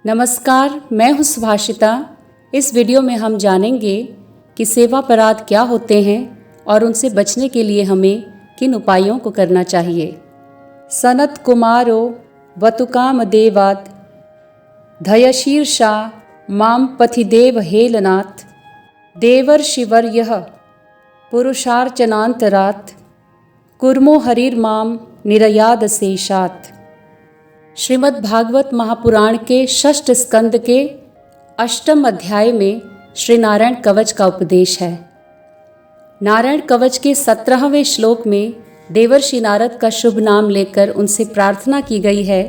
नमस्कार, मैं हूँ सुभाषिता। इस वीडियो में हम जानेंगे कि सेवापराध क्या होते हैं और उनसे बचने के लिए हमें किन उपायों को करना चाहिए। सनत कुमारो वतुकामदेवात् धयशीर्षा माम पथिदेव हेलनाथ देवर्षिवर्यः पुरुषार्चनान्तरात् कुर्मो हरिर्माम निरयादशेषात्। श्रीमद् भागवत महापुराण के षष्ठ स्कंद के अष्टम अध्याय में श्री नारायण कवच का उपदेश है। नारायण कवच के 17वें श्लोक में देवर्षि नारद का शुभ नाम लेकर उनसे प्रार्थना की गई है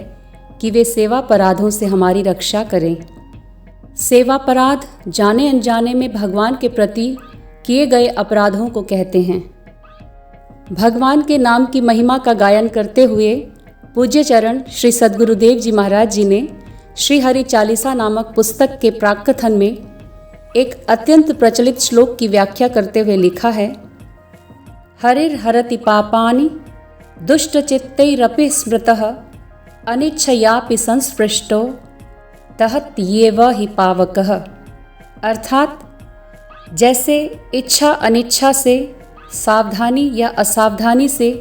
कि वे सेवापराधों से हमारी रक्षा करें। सेवापराध जाने अनजाने में भगवान के प्रति किए गए अपराधों को कहते हैं। भगवान के नाम की महिमा का गायन करते हुए पूज्य चरण श्री सद्गुरुदेव जी महाराज जी ने श्री हरि चालीसा नामक पुस्तक के प्राककथन में एक अत्यंत प्रचलित श्लोक की व्याख्या करते हुए लिखा है। हरिर हरति पापानि दुष्टचित्तैरपि स्मृतः अनिच्छयापि संस्पृष्टो दहत्येव हि पावकः। अर्थात जैसे इच्छा अनिच्छा से, सावधानी या असावधानी से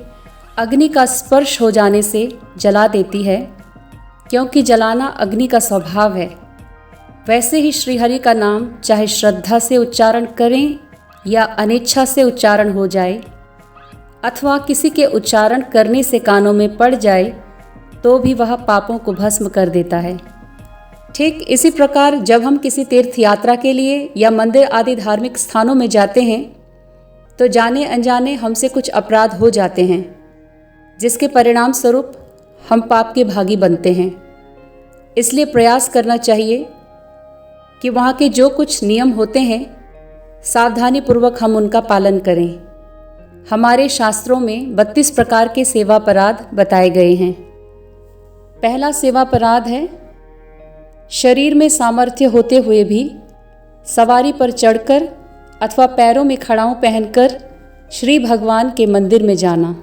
अग्नि का स्पर्श हो जाने से जला देती है, क्योंकि जलाना अग्नि का स्वभाव है, वैसे ही श्रीहरि का नाम चाहे श्रद्धा से उच्चारण करें या अनिच्छा से उच्चारण हो जाए अथवा किसी के उच्चारण करने से कानों में पड़ जाए तो भी वह पापों को भस्म कर देता है। ठीक इसी प्रकार जब हम किसी तीर्थ यात्रा के लिए या मंदिर आदि धार्मिक स्थानों में जाते हैं तो जाने अनजाने हमसे कुछ अपराध हो जाते हैं, जिसके परिणाम स्वरूप हम पाप के भागी बनते हैं। इसलिए प्रयास करना चाहिए कि वहाँ के जो कुछ नियम होते हैं सावधानी पूर्वक हम उनका पालन करें। हमारे शास्त्रों में 32 प्रकार के सेवापराध बताए गए हैं। पहला सेवापराध है शरीर में सामर्थ्य होते हुए भी सवारी पर चढ़कर अथवा पैरों में खड़ाऊं पहनकर श्री भगवान के मंदिर में जाना।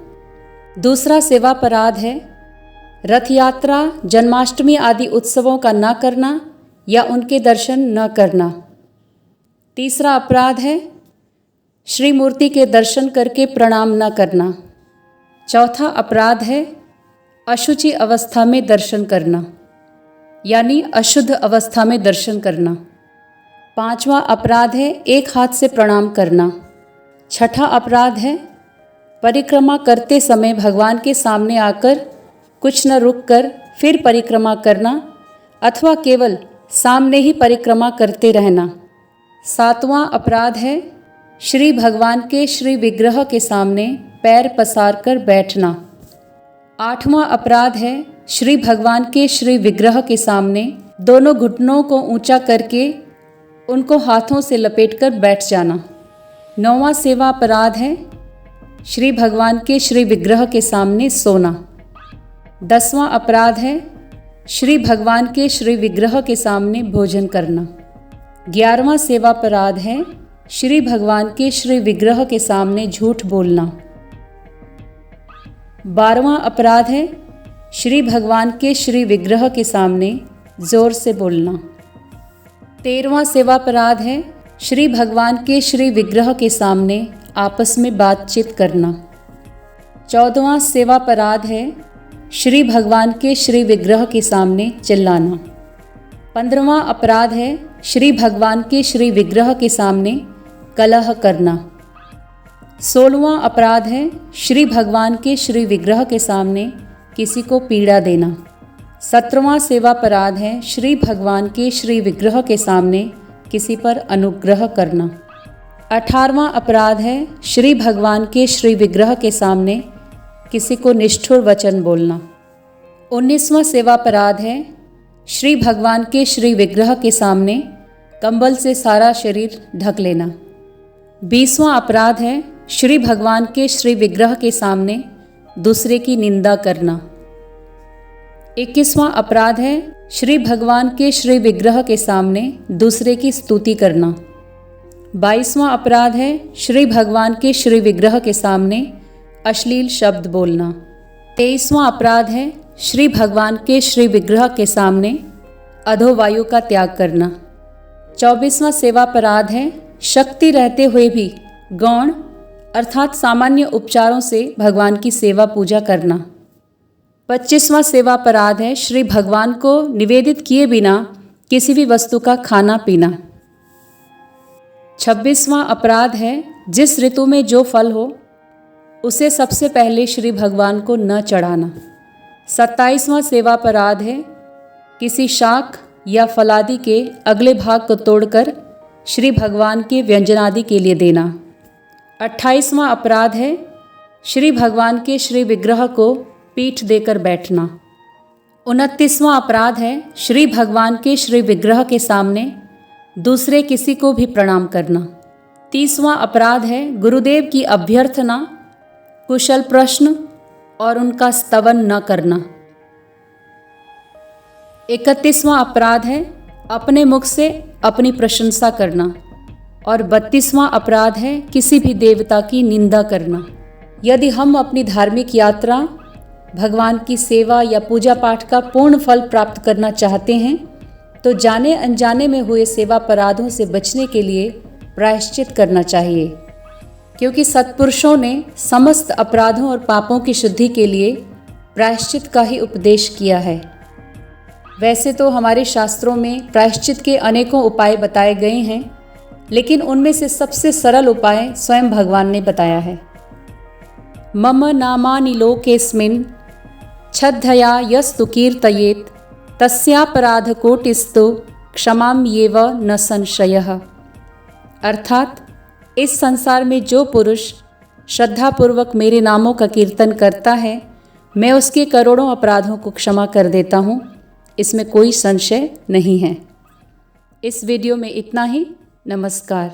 दूसरा सेवापराध है रथ यात्रा, जन्माष्टमी आदि उत्सवों का न करना या उनके दर्शन न करना। तीसरा अपराध है श्री मूर्ति के दर्शन करके प्रणाम न करना। चौथा अपराध है अशुचि अवस्था में दर्शन करना, यानी अशुद्ध अवस्था में दर्शन करना। पांचवा अपराध है एक हाथ से प्रणाम करना। छठा अपराध है परिक्रमा करते समय भगवान के सामने आकर कुछ न रुककर फिर परिक्रमा करना अथवा केवल सामने ही परिक्रमा करते रहना। सातवां अपराध है श्री भगवान के श्री विग्रह के सामने पैर पसार कर बैठना। आठवां अपराध है श्री भगवान के श्री विग्रह के सामने दोनों घुटनों को ऊंचा करके उनको हाथों से लपेटकर बैठ जाना। नौवां सेवा अपराध है श्री भगवान के श्री विग्रह के सामने सोना। 10वां अपराध है श्री भगवान के श्री विग्रह के सामने भोजन करना। 11वां सेवापराध है श्री भगवान के श्री विग्रह के सामने झूठ बोलना। 12वां अपराध है श्री भगवान के श्री विग्रह के सामने जोर से बोलना। 13वां सेवापराध है श्री भगवान के श्री विग्रह के सामने आपस में बातचीत करना। 14वां सेवापराध है श्री भगवान के श्री विग्रह के सामने चिल्लाना। 15वां अपराध है श्री भगवान के श्री विग्रह के सामने कलह करना। 16वां अपराध है श्री भगवान के श्री विग्रह के सामने किसी को पीड़ा देना। 17वां सेवापराध है श्री भगवान के श्री विग्रह के सामने किसी पर अनुग्रह करना। 18वां अपराध है श्री भगवान के श्री विग्रह के सामने किसी को निष्ठुर वचन बोलना। 19वां सेवापराध है श्री भगवान के श्री विग्रह के सामने कंबल से सारा शरीर ढक लेना। 20वां अपराध है श्री भगवान के श्री विग्रह के सामने दूसरे की निंदा करना। 21वां अपराध है श्री भगवान के श्री विग्रह के सामने दूसरे की स्तुति करना। 22वां अपराध है श्री भगवान के श्री विग्रह के सामने अश्लील शब्द बोलना। 23वां अपराध है श्री भगवान के श्री विग्रह के सामने अधोवायु का त्याग करना। 24वां सेवापराध है शक्ति रहते हुए भी गौण अर्थात सामान्य उपचारों से भगवान की सेवा पूजा करना। 25वां सेवापराध है श्री भगवान को निवेदित किए बिना किसी भी वस्तु का खाना पीना। 26वां अपराध है जिस ऋतु में जो फल हो उसे सबसे पहले श्री भगवान को न चढ़ाना। 27वां सेवापराध है किसी शाक या फलादि के अगले भाग को तोड़कर श्री भगवान के व्यंजनादि के लिए देना। 28वां अपराध है श्री भगवान के श्री विग्रह को पीठ देकर बैठना। 29वां अपराध है श्री भगवान के श्री विग्रह के सामने दूसरे किसी को भी प्रणाम करना। 30वां अपराध है गुरुदेव की अभ्यर्थना, कुशल प्रश्न और उनका स्तवन न करना। 31वां अपराध है अपने मुख से अपनी प्रशंसा करना। और 32वां अपराध है किसी भी देवता की निंदा करना। यदि हम अपनी धार्मिक यात्रा, भगवान की सेवा या पूजा पाठ का पूर्ण फल प्राप्त करना चाहते हैं तो जाने अनजाने में हुए सेवापराधों से बचने के लिए प्रायश्चित करना चाहिए, क्योंकि सत्पुरुषों ने समस्त अपराधों और पापों की शुद्धि के लिए प्रायश्चित का ही उपदेश किया है। वैसे तो हमारे शास्त्रों में प्रायश्चित के अनेकों उपाय बताए गए हैं, लेकिन उनमें से सबसे सरल उपाय स्वयं भगवान ने बताया है। मम नामानि लोकेस्मिन् छद्धया यस्तु कीर्तयेत् तस्यापराधकोटिस्तु क्षमाम्येव न संशयः। अर्थात इस संसार में जो पुरुष श्रद्धापूर्वक मेरे नामों का कीर्तन करता है, मैं उसके करोड़ों अपराधों को क्षमा कर देता हूँ, इसमें कोई संशय नहीं है। इस वीडियो में इतना ही। नमस्कार।